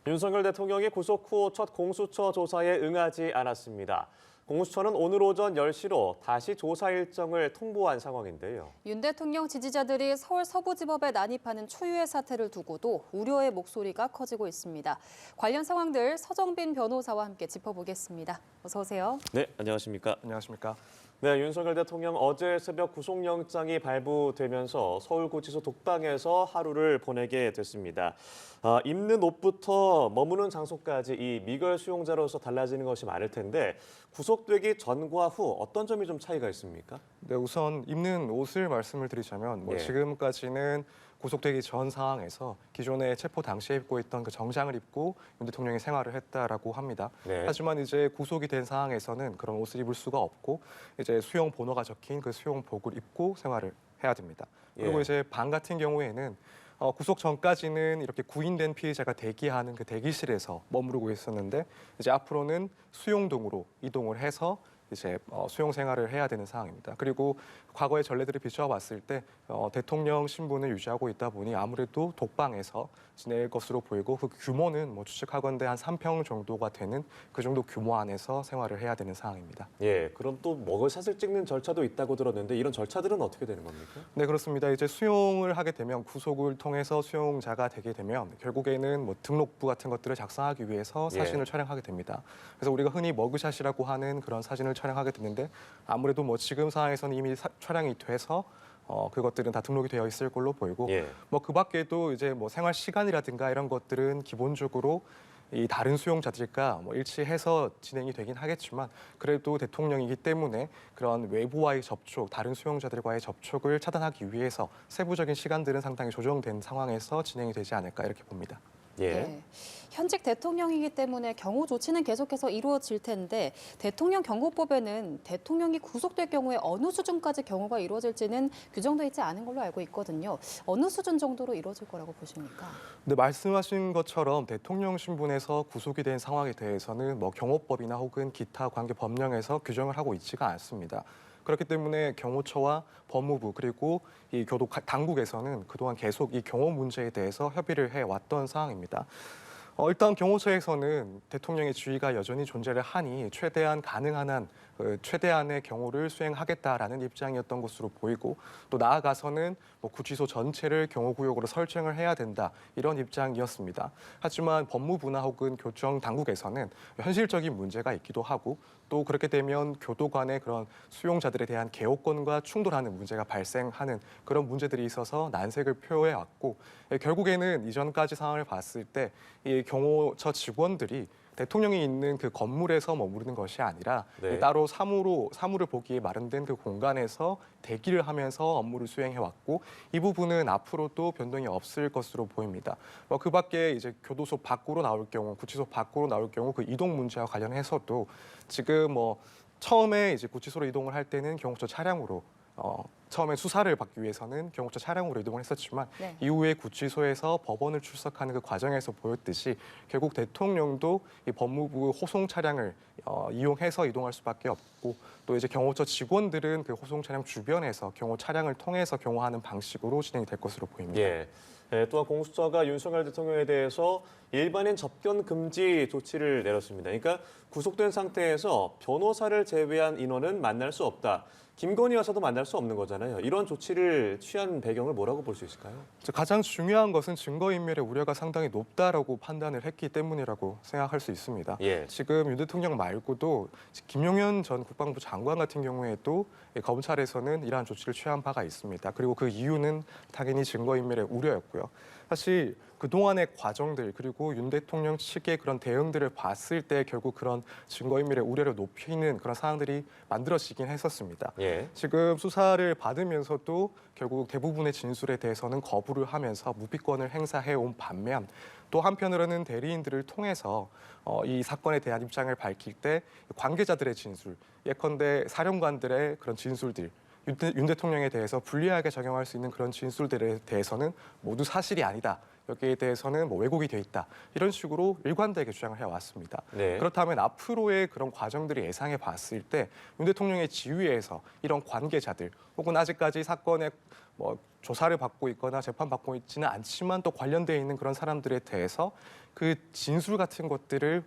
윤석열 대통령이 구속 후 첫 공수처 조사에 응하지 않았습니다. 공수처는 오늘 오전 10시로 다시 조사 일정을 통보한 상황인데요. 윤 대통령 지지자들이 서울 서부지법에 난입하는 초유의 사태를 두고도 우려의 목소리가 커지고 있습니다. 관련 상황들 서정빈 변호사와 함께 짚어보겠습니다. 어서 오세요. 네, 안녕하십니까? 안녕하십니까. 네, 윤석열 대통령 어제 새벽 구속영장이 발부되면서 서울구치소 독방에서 하루를 보내게 됐습니다. 입는 옷부터 머무는 장소까지 이 미결 수용자로서 달라지는 것이 많을 텐데 구속되기 전과 후 어떤 점이 좀 차이가 있습니까? 네, 우선 입는 옷을 말씀을 드리자면 예. 지금까지는 구속되기 전 상황에서 기존에 체포 당시에 입고 있던 그 정장을 입고 윤 대통령이 생활을 했다라고 합니다. 네. 하지만 이제 구속이 된 상황에서는 그런 옷을 입을 수가 없고 이제 수용 번호가 적힌 그 수용복을 입고 생활을 해야 됩니다. 그리고 예. 이제 방 같은 경우에는 구속 전까지는 이렇게 구인된 피해자가 대기하는 그 대기실에서 머무르고 있었는데 이제 앞으로는 수용동으로 이동을 해서 이제 수용 생활을 해야 되는 상황입니다. 그리고 과거의 전례들을 비춰봤을 때 대통령 신분을 유지하고 있다 보니 아무래도 독방에서 지낼 것으로 보이고 그 규모는 추측하건대 한 3평 정도가 되는 그 정도 규모 안에서 생활을 해야 되는 상황입니다. 예, 그럼 또 머그샷을 찍는 절차도 있다고 들었는데 이런 절차들은 어떻게 되는 겁니까? 네, 그렇습니다. 이제 수용을 하게 되면 구속을 통해서 수용자가 되게 되면 결국에는 등록부 같은 것들을 작성하기 위해서 사진을 촬영하게 됩니다. 그래서 우리가 흔히 머그샷이라고 하는 그런 사진을 촬영하게 되는데 아무래도 지금 상황에서는 이미 촬영이 돼서 그것들은 다 등록이 되어 있을 걸로 보이고 예. 그 밖에도 이제 생활 시간이라든가 이런 것들은 기본적으로 이 다른 수용자들과 일치해서 진행이 되긴 하겠지만 그래도 대통령이기 때문에 그런 외부와의 접촉, 다른 수용자들과의 접촉을 차단하기 위해서 세부적인 시간들은 상당히 조정된 상황에서 진행이 되지 않을까 이렇게 봅니다. 예. 네. 현직 대통령이기 때문에 경호 조치는 계속해서 이루어질 텐데 대통령 경호법에는 대통령이 구속될 경우에 어느 수준까지 경호가 이루어질지는 규정돼 있지 않은 걸로 알고 있거든요. 어느 수준 정도로 이루어질 거라고 보십니까? 네, 말씀하신 것처럼 대통령 신분에서 구속이 된 상황에 대해서는 경호법이나 혹은 기타 관계 법령에서 규정을 하고 있지가 않습니다. 그렇기 때문에 경호처와 법무부 그리고 이 교도 당국에서는 그동안 계속 이 경호 문제에 대해서 협의를 해왔던 상황입니다. 일단 경호처에서는 대통령의 지위가 여전히 존재를 하니 최대한 가능한 한 최대한의 경호를 수행하겠다라는 입장이었던 것으로 보이고 또 나아가서는 구치소 전체를 경호구역으로 설정을 해야 된다 이런 입장이었습니다. 하지만 법무부나 혹은 교정 당국에서는 현실적인 문제가 있기도 하고 또 그렇게 되면 교도 간의 그런 수용자들에 대한 개호권과 충돌하는 문제가 발생하는 그런 문제들이 있어서 난색을 표해 왔고 결국에는 이전까지 상황을 봤을 때 이 경호처 직원들이 대통령이 있는 그 건물에서 머무르는 것이 아니라 네. 따로 사무를 보기에 마련된 그 공간에서 대기를 하면서 업무를 수행해 왔고 이 부분은 앞으로도 변동이 없을 것으로 보입니다. 그 밖에 이제 교도소 밖으로 나올 경우, 구치소 밖으로 나올 경우 그 이동 문제와 관련해서도 지금 처음에 이제 구치소로 이동을 할 때는 경호처 차량으로 처음에 수사를 받기 위해서는 경호처 차량으로 이동을 했었지만 네. 이후에 구치소에서 법원을 출석하는 그 과정에서 보였듯이 결국 대통령도 이 법무부 호송 차량을 이용해서 이동할 수밖에 없고 또 이제 경호처 직원들은 그 호송 차량 주변에서 경호 차량을 통해서 경호하는 방식으로 진행이 될 것으로 보입니다. 예. 예, 또한 공수처가 윤석열 대통령에 대해서 일반인 접견 금지 조치를 내렸습니다. 그러니까 구속된 상태에서 변호사를 제외한 인원은 만날 수 없다. 김건희 여사도 만날 수 없는 거잖아요. 이런 조치를 취한 배경을 뭐라고 볼 수 있을까요? 가장 중요한 것은 증거인멸의 우려가 상당히 높다라고 판단을 했기 때문이라고 생각할 수 있습니다. 예. 지금 윤 대통령 말고도 김용현 전 국방부 장관 같은 경우에도 검찰에서는 이러한 조치를 취한 바가 있습니다. 그리고 그 이유는 당연히 증거인멸의 우려였고요. 사실 그동안의 과정들 그리고 윤 대통령 측의 그런 대응들을 봤을 때 결국 그런 증거인멸의 우려를 높이는 그런 상황들이 만들어지긴 했었습니다. 예. 지금 수사를 받으면서도 결국 대부분의 진술에 대해서는 거부를 하면서 무비권을 행사해 온 반면 또 한편으로는 대리인들을 통해서 이 사건에 대한 입장을 밝힐 때 관계자들의 진술, 예컨대 사령관들의 그런 진술들, 윤 대통령에 대해서 불리하게 적용할 수 있는 그런 진술들에 대해서는 모두 사실이 아니다. 여기에 대해서는 왜곡이 돼 있다. 이런 식으로 일관되게 주장을 해왔습니다. 네. 그렇다면 앞으로의 그런 과정들이 예상해 봤을 때 윤 대통령의 지휘에서 이런 관계자들 혹은 아직까지 사건에 조사를 받고 있거나 재판받고 있지는 않지만 또 관련되어 있는 그런 사람들에 대해서 그 진술 같은 것들을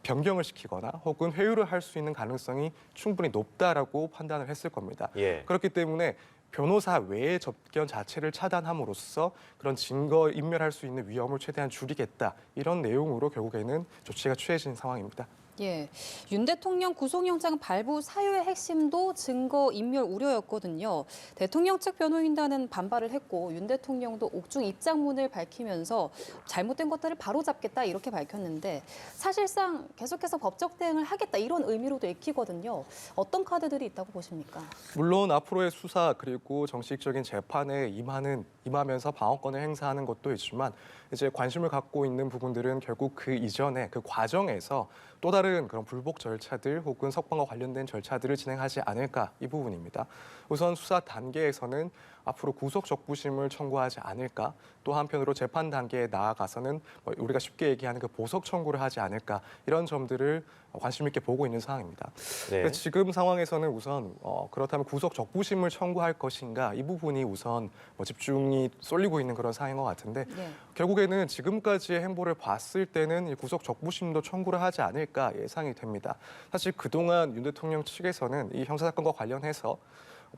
변경을 시키거나 혹은 회유를 할 수 있는 가능성이 충분히 높다라고 판단을 했을 겁니다. 예. 그렇기 때문에 변호사 외의 접견 자체를 차단함으로써 그런 증거 인멸할 수 있는 위험을 최대한 줄이겠다. 이런 내용으로 결국에는 조치가 취해진 상황입니다. 예, 윤 대통령 구속영장 발부 사유의 핵심도 증거 인멸 우려였거든요. 대통령 측 변호인단은 반발을 했고 윤 대통령도 옥중 입장문을 밝히면서 잘못된 것들을 바로잡겠다 이렇게 밝혔는데 사실상 계속해서 법적 대응을 하겠다 이런 의미로도 읽히거든요. 어떤 카드들이 있다고 보십니까? 물론 앞으로의 수사 그리고 정식적인 재판에 임하면서 방어권을 행사하는 것도 있지만 이제 관심을 갖고 있는 부분들은 결국 그 이전에 그 과정에서 또 다른 그런 불복 절차들 혹은 석방과 관련된 절차들을 진행하지 않을까 이 부분입니다. 우선 수사 단계에서는 앞으로 구속 적부심을 청구하지 않을까, 또 한편으로 재판 단계에 나아가서는 우리가 쉽게 얘기하는 그 보석 청구를 하지 않을까 이런 점들을 관심 있게 보고 있는 상황입니다. 네. 지금 상황에서는 우선 그렇다면 구속 적부심을 청구할 것인가 이 부분이 우선 집중이 쏠리고 있는 그런 상황인 것 같은데 네. 결국에는 지금까지의 행보를 봤을 때는 이 구속 적부심도 청구를 하지 않을까 예상이 됩니다. 사실 그동안 윤 대통령 측에서는 이 형사사건과 관련해서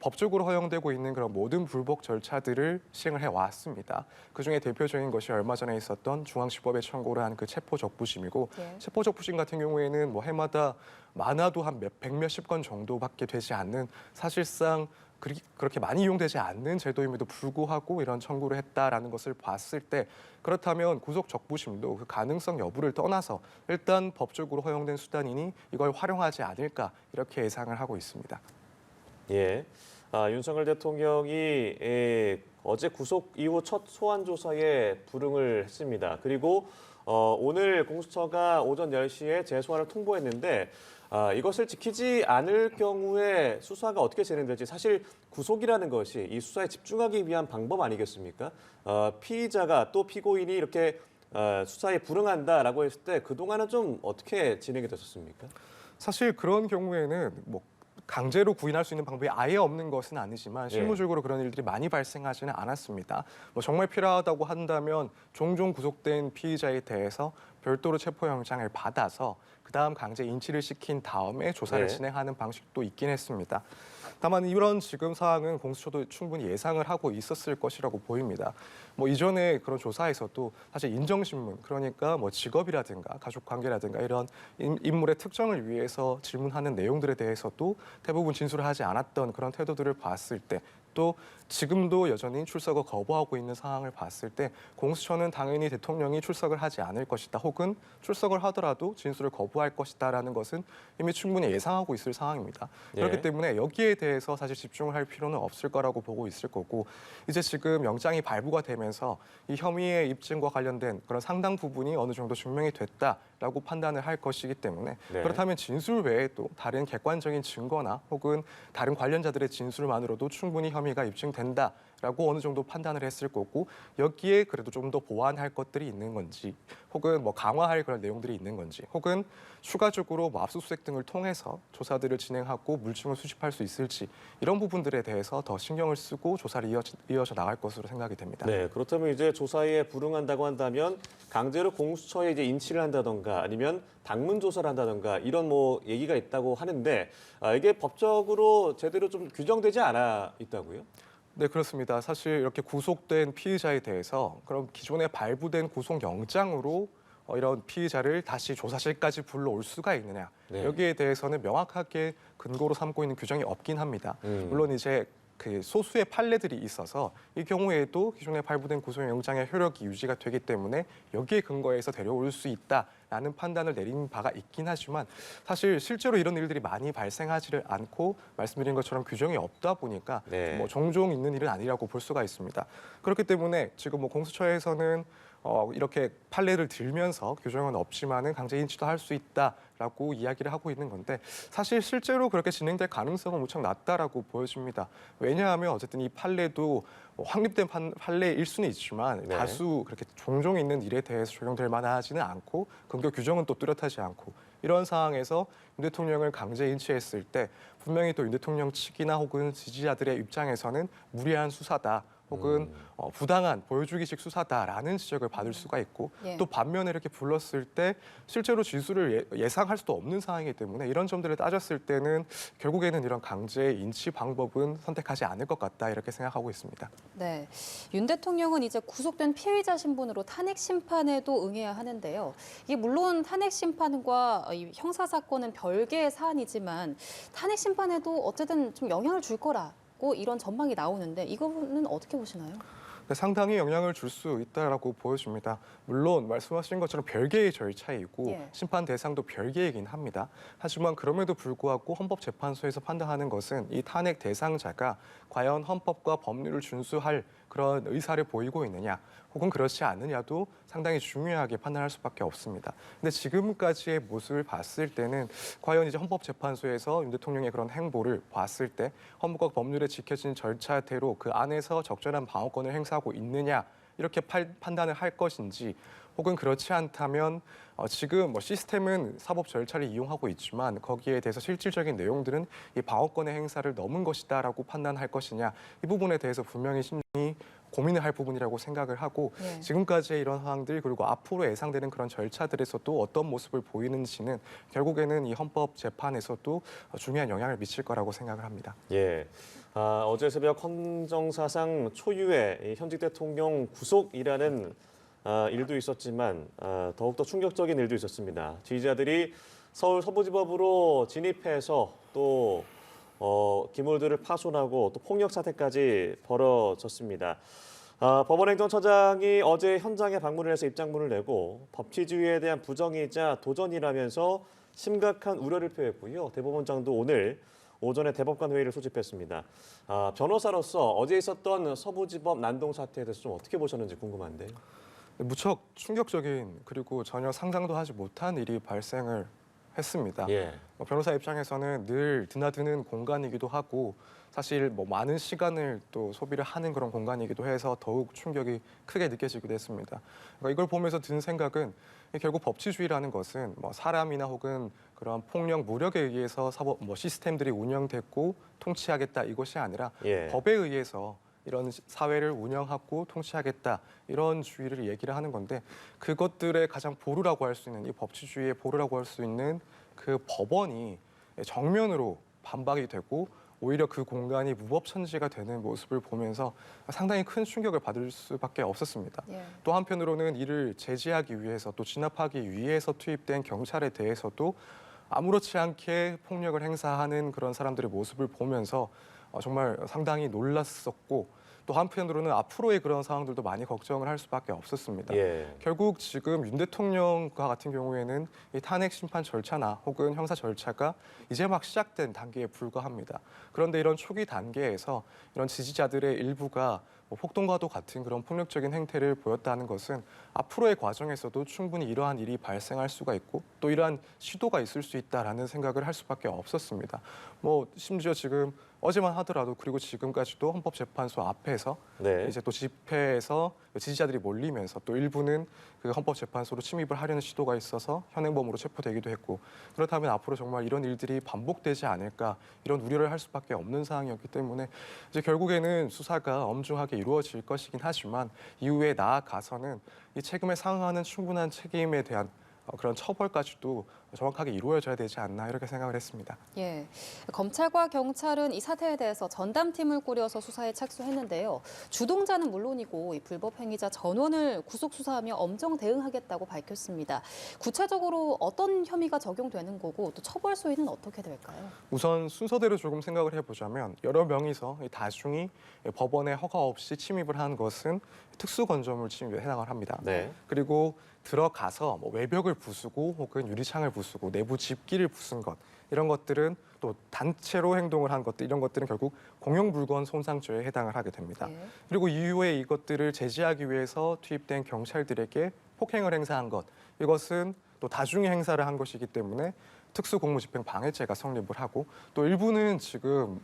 법적으로 허용되고 있는 그런 모든 불복 절차들을 시행을 해왔습니다. 그중에 대표적인 것이 얼마 전에 있었던 중앙지법에 청구를 한 그 체포적부심이고 네. 체포적부심 같은 경우에는 뭐 해마다 많아도 한 백몇십 건 정도밖에 되지 않는 사실상 그렇게 많이 이용되지 않는 제도임에도 불구하고 이런 청구를 했다라는 것을 봤을 때 그렇다면 구속 적부심도 그 가능성 여부를 떠나서 일단 법적으로 허용된 수단이니 이걸 활용하지 않을까 이렇게 예상을 하고 있습니다. 예. 윤석열 대통령이 어제 구속 이후 첫 소환 조사에 불응을 했습니다. 그리고 오늘 공수처가 오전 10시에 재소환을 통보했는데 이것을 지키지 않을 경우에 수사가 어떻게 진행될지 사실 구속이라는 것이 이 수사에 집중하기 위한 방법 아니겠습니까? 피의자가 또 피고인이 이렇게 수사에 불응한다라고 했을 때 그동안은 좀 어떻게 진행이 됐었습니까? 사실 그런 경우에는 뭐 강제로 구인할 수 있는 방법이 아예 없는 것은 아니지만 실무적으로 그런 일들이 많이 발생하지는 않았습니다. 뭐 정말 필요하다고 한다면 종종 구속된 피의자에 대해서 별도로 체포영장을 받아서 그다음 강제 인치를 시킨 다음에 조사를 네. 진행하는 방식도 있긴 했습니다. 다만 이런 지금 사항은 공수처도 충분히 예상을 하고 있었을 것이라고 보입니다. 뭐 이전에 그런 조사에서도 사실 인정신문 그러니까 뭐 직업이라든가 가족관계라든가 이런 인물의 특정을 위해서 질문하는 내용들에 대해서도 대부분 진술을 하지 않았던 그런 태도들을 봤을 때 또 지금도 여전히 출석을 거부하고 있는 상황을 봤을 때 공수처는 당연히 대통령이 출석을 하지 않을 것이다 혹은 출석을 하더라도 진술을 거부할 것이다라는 것은 이미 충분히 예상하고 있을 상황입니다. 예. 그렇기 때문에 여기에 대해서 사실 집중을 할 필요는 없을 거라고 보고 있을 거고 이제 지금 영장이 발부가 되면서 이 혐의의 입증과 관련된 그런 상당 부분이 어느 정도 증명이 됐다라고 판단을 할 것이기 때문에 네. 그렇다면 진술 외에 또 다른 객관적인 증거나 혹은 다른 관련자들의 진술만으로도 충분히 혐의가 입증된다라고 어느 정도 판단을 했을 거고 여기에 그래도 좀 더 보완할 것들이 있는 건지 혹은 뭐 강화할 그런 내용들이 있는 건지 혹은 추가적으로 뭐 압수수색 등을 통해서 조사들을 진행하고 물증을 수집할 수 있을지 이런 부분들에 대해서 더 신경을 쓰고 조사를 이어져 나갈 것으로 생각이 됩니다. 네, 그렇다면 이제 조사에 불응한다고 한다면 강제로 공수처에 이제 인치를 한다던가 아니면 당문 조사를 한다던가 이런 뭐 얘기가 있다고 하는데 이게 법적으로 제대로 좀 규정되지 않아 있다고요? 네, 그렇습니다. 사실 이렇게 구속된 피의자에 대해서 그럼 기존에 발부된 구속영장으로 이런 피의자를 다시 조사실까지 불러올 수가 있느냐. 네. 여기에 대해서는 명확하게 근거로 삼고 있는 규정이 없긴 합니다. 물론 이제 그 소수의 판례들이 있어서 이 경우에도 기존에 발부된 구속영장의 효력이 유지가 되기 때문에 여기에 근거해서 데려올 수 있다라는 판단을 내린 바가 있긴 하지만 사실 실제로 이런 일들이 많이 발생하지를 않고 말씀드린 것처럼 규정이 없다 보니까 네. 뭐 종종 있는 일은 아니라고 볼 수가 있습니다. 그렇기 때문에 지금 뭐 공수처에서는 이렇게 판례를 들면서 규정은 없지만은 강제 인치도 할 수 있다라고 이야기를 하고 있는 건데 사실 실제로 그렇게 진행될 가능성은 무척 낮다라고 보여집니다. 왜냐하면 어쨌든 이 판례도 확립된 판례일 수는 있지만 네. 다수 그렇게 종종 있는 일에 대해서 적용될 만하지는 않고 근거 규정은 또 뚜렷하지 않고 이런 상황에서 윤 대통령을 강제 인치했을 때 분명히 또 윤 대통령 측이나 혹은 지지자들의 입장에서는 무리한 수사다. 혹은 부당한 보여주기식 수사다라는 지적을 받을 수가 있고 예. 또 반면에 이렇게 불렀을 때 실제로 진술을 예상할 수도 없는 상황이기 때문에 이런 점들을 따졌을 때는 결국에는 이런 강제 인치 방법은 선택하지 않을 것 같다 이렇게 생각하고 있습니다. 네, 윤 대통령은 이제 구속된 피의자 신분으로 탄핵 심판에도 응해야 하는데요. 이게 물론 탄핵 심판과 이 형사 사건은 별개의 사안이지만 탄핵 심판에도 어쨌든 좀 영향을 줄 거라고 이런 전망이 나오는데 이거는 어떻게 보시나요? 상당히 영향을 줄 수 있다라고 보여집니다. 물론 말씀하신 것처럼 별개의 절차이고 예. 심판 대상도 별개이긴 합니다. 하지만 그럼에도 불구하고 헌법재판소에서 판단하는 것은 이 탄핵 대상자가 과연 헌법과 법률을 준수할 그런 의사를 보이고 있느냐 혹은 그렇지 않느냐도 상당히 중요하게 판단할 수밖에 없습니다. 근데 지금까지의 모습을 봤을 때는 과연 이제 헌법재판소에서 윤 대통령의 그런 행보를 봤을 때 헌법과 법률에 지켜진 절차대로 그 안에서 적절한 방어권을 행사하고 있느냐 이렇게 판단을 할 것인지 혹은 그렇지 않다면 지금 시스템은 사법 절차를 이용하고 있지만 거기에 대해서 실질적인 내용들은 이 방어권의 행사를 넘은 것이다라고 판단할 것이냐 이 부분에 대해서 분명히 심히 고민을 할 부분이라고 생각을 하고 예. 지금까지의 이런 상황들 그리고 앞으로 예상되는 그런 절차들에서도 어떤 모습을 보이는지는 결국에는 이 헌법재판에서도 중요한 영향을 미칠 거라고 생각을 합니다. 예. 어제 새벽 헌정사상 초유의 이 현직 대통령 구속이라는 일도 있었지만 더욱더 충격적인 일도 있었습니다. 지지자들이 서울 서부지법으로 진입해서 또 기물들을 파손하고 또 폭력 사태까지 벌어졌습니다. 법원행정처장이 어제 현장에 방문을 해서 입장문을 내고 법치주의에 대한 부정이자 도전이라면서 심각한 우려를 표했고요. 대법원장도 오늘 오전에 대법관 회의를 소집했습니다. 변호사로서 어제 있었던 서부지법 난동 사태에 대해서 좀 어떻게 보셨는지 궁금한데요. 무척 충격적인 그리고 전혀 상상도 하지 못한 일이 발생을 했습니다. 예. 변호사 입장에서는 늘 드나드는 공간이기도 하고 사실 많은 시간을 또 소비를 하는 그런 공간이기도 해서 더욱 충격이 크게 느껴지기도 했습니다. 그러니까 이걸 보면서 든 생각은 결국 법치주의라는 것은 사람이나 혹은 그런 폭력, 무력에 의해서 사법 시스템들이 운영됐고 통치하겠다 이것이 아니라 예. 법에 의해서 이런 사회를 운영하고 통치하겠다 이런 주의를 얘기를 하는 건데 그것들의 가장 보루라고 할 수 있는 이 법치주의의 보루라고 할 수 있는 그 법원이 정면으로 반박이 되고 오히려 그 공간이 무법천지가 되는 모습을 보면서 상당히 큰 충격을 받을 수밖에 없었습니다. 예. 또 한편으로는 이를 제지하기 위해서 또 진압하기 위해서 투입된 경찰에 대해서도 아무렇지 않게 폭력을 행사하는 그런 사람들의 모습을 보면서 정말 상당히 놀랐었고 또 한편으로는 앞으로의 그런 상황들도 많이 걱정을 할 수밖에 없었습니다. 예. 결국 지금 윤 대통령과 같은 경우에는 이 탄핵 심판 절차나 혹은 형사 절차가 이제 막 시작된 단계에 불과합니다. 그런데 이런 초기 단계에서 이런 지지자들의 일부가 폭동과도 같은 그런 폭력적인 행태를 보였다는 것은 앞으로의 과정에서도 충분히 이러한 일이 발생할 수가 있고 또 이러한 시도가 있을 수 있다라는 생각을 할 수밖에 없었습니다. 심지어 지금 어제만 하더라도 그리고 지금까지도 헌법재판소 앞에서 네. 이제 또 집회에서 지지자들이 몰리면서 또 일부는 그 헌법재판소로 침입을 하려는 시도가 있어서 현행범으로 체포되기도 했고 그렇다면 앞으로 정말 이런 일들이 반복되지 않을까 이런 우려를 할 수밖에 없는 상황이었기 때문에 이제 결국에는 수사가 엄중하게 이루어질 것이긴 하지만 이후에 나아가서는 이 책임에 상응하는 충분한 책임에 대한 그런 처벌까지도 정확하게 이루어져야 되지 않나 이렇게 생각을 했습니다. 예, 검찰과 경찰은 이 사태에 대해서 전담팀을 꾸려서 수사에 착수했는데요. 주동자는 물론이고 이 불법 행위자 전원을 구속 수사하며 엄정 대응하겠다고 밝혔습니다. 구체적으로 어떤 혐의가 적용되는 거고 또 처벌 소위는 어떻게 될까요? 우선 순서대로 조금 생각을 해보자면 여러 명이서 다중이 법원에 허가 없이 침입을 한 것은 특수건조물 침입에 해당을 합니다. 네. 그리고 들어가서 외벽을 부수고 혹은 유리창을 부수고 내부 집기를 부순 것 이런 것들은 또 단체로 행동을 한 것들 이런 것들은 결국 공용물건 손상죄에 해당을 하게 됩니다. 예. 그리고 이후에 이것들을 제지하기 위해서 투입된 경찰들에게 폭행을 행사한 것 이것은 또 다중의 행사를 한 것이기 때문에 특수공무집행 방해죄가 성립을 하고 또 일부는 지금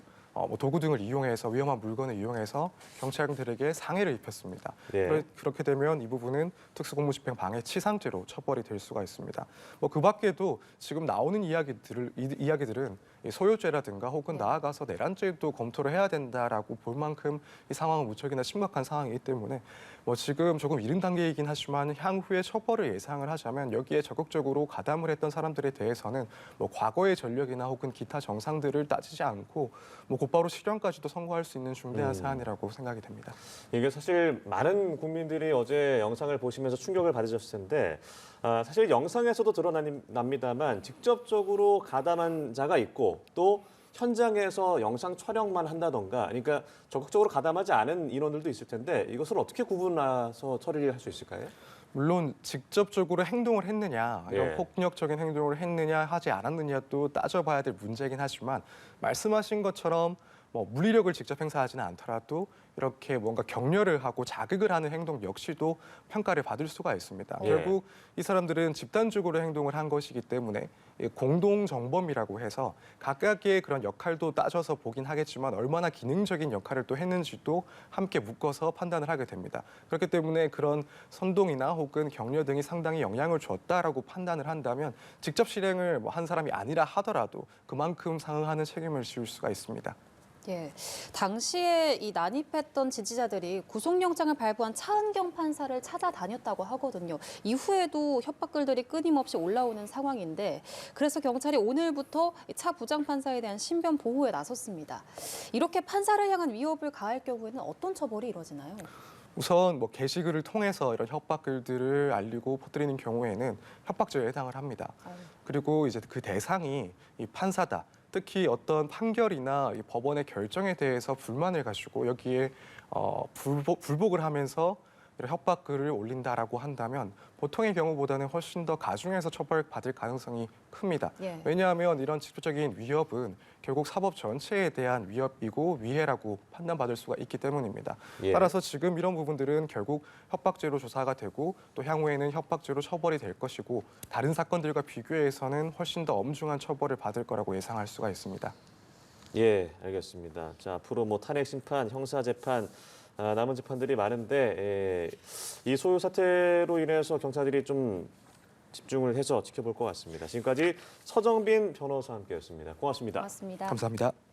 뭐 도구 등을 이용해서 위험한 물건을 이용해서 경찰들에게 상해를 입혔습니다. 네. 그렇게 되면 이 부분은 특수공무집행 방해 치상죄로 처벌이 될 수가 있습니다. 뭐 그 밖에도 지금 나오는 이야기들은 이 소요죄라든가 혹은 나아가서 내란죄도 검토를 해야 된다라고 볼 만큼 이 상황은 무척이나 심각한 상황이기 때문에 뭐 지금 조금 이른 단계이긴 하지만 향후에 처벌을 예상을 하자면 여기에 적극적으로 가담을 했던 사람들에 대해서는 뭐 과거의 전력이나 혹은 기타 정상들을 따지지 않고 뭐 곧바로 실형까지도 선고할 수 있는 중대한 사안이라고 생각이 됩니다. 이게 사실 많은 국민들이 어제 영상을 보시면서 충격을 받으셨을 텐데 사실 영상에서도 드러납니다만 직접적으로 가담한 자가 있고 또 현장에서 영상 촬영만 한다던가 그러니까 적극적으로 가담하지 않은 인원들도 있을 텐데 이것을 어떻게 구분해서 처리를 할 수 있을까요? 물론 직접적으로 행동을 했느냐, 이런 예. 폭력적인 행동을 했느냐 하지 않았느냐 또 따져봐야 될 문제이긴 하지만 말씀하신 것처럼 뭐 물리력을 직접 행사하지는 않더라도 이렇게 뭔가 격려를 하고 자극을 하는 행동 역시도 평가를 받을 수가 있습니다. 예. 결국 이 사람들은 집단적으로 행동을 한 것이기 때문에 이 공동정범이라고 해서 각각의 그런 역할도 따져서 보긴 하겠지만 얼마나 기능적인 역할을 또 했는지도 함께 묶어서 판단을 하게 됩니다. 그렇기 때문에 그런 선동이나 혹은 격려 등이 상당히 영향을 줬다라고 판단을 한다면 직접 실행을 뭐 한 사람이 아니라 하더라도 그만큼 상응하는 책임을 지울 수가 있습니다. 예, 당시에 이 난입했던 지지자들이 구속영장을 발부한 차은경 판사를 찾아다녔다고 하거든요. 이후에도 협박글들이 끊임없이 올라오는 상황인데 그래서 경찰이 오늘부터 차 부장판사에 대한 신변 보호에 나섰습니다. 이렇게 판사를 향한 위협을 가할 경우에는 어떤 처벌이 이루어지나요? 우선 뭐 게시글을 통해서 이런 협박글들을 알리고 퍼뜨리는 경우에는 협박죄에 해당을 합니다. 그리고 이제 그 대상이 이 판사다. 특히 어떤 판결이나 이 법원의 결정에 대해서 불만을 가지고 여기에 불복을 하면서 이런 협박글을 올린다라고 한다면 보통의 경우보다는 훨씬 더 가중해서 처벌받을 가능성이 큽니다. 예. 왜냐하면 이런 직접적인 위협은 결국 사법 전체에 대한 위협이고 위해라고 판단받을 수가 있기 때문입니다. 예. 따라서 지금 이런 부분들은 결국 협박죄로 조사가 되고 또 향후에는 협박죄로 처벌이 될 것이고 다른 사건들과 비교해서는 훨씬 더 엄중한 처벌을 받을 거라고 예상할 수가 있습니다. 예, 알겠습니다. 자, 앞으로 뭐 탄핵 심판, 형사 재판 남은 재판들이 많은데 이 소요 사태로 인해서 경찰들이 좀 집중을 해서 지켜볼 것 같습니다. 지금까지 서정빈 변호사와 함께했습니다. 고맙습니다. 고맙습니다. 감사합니다.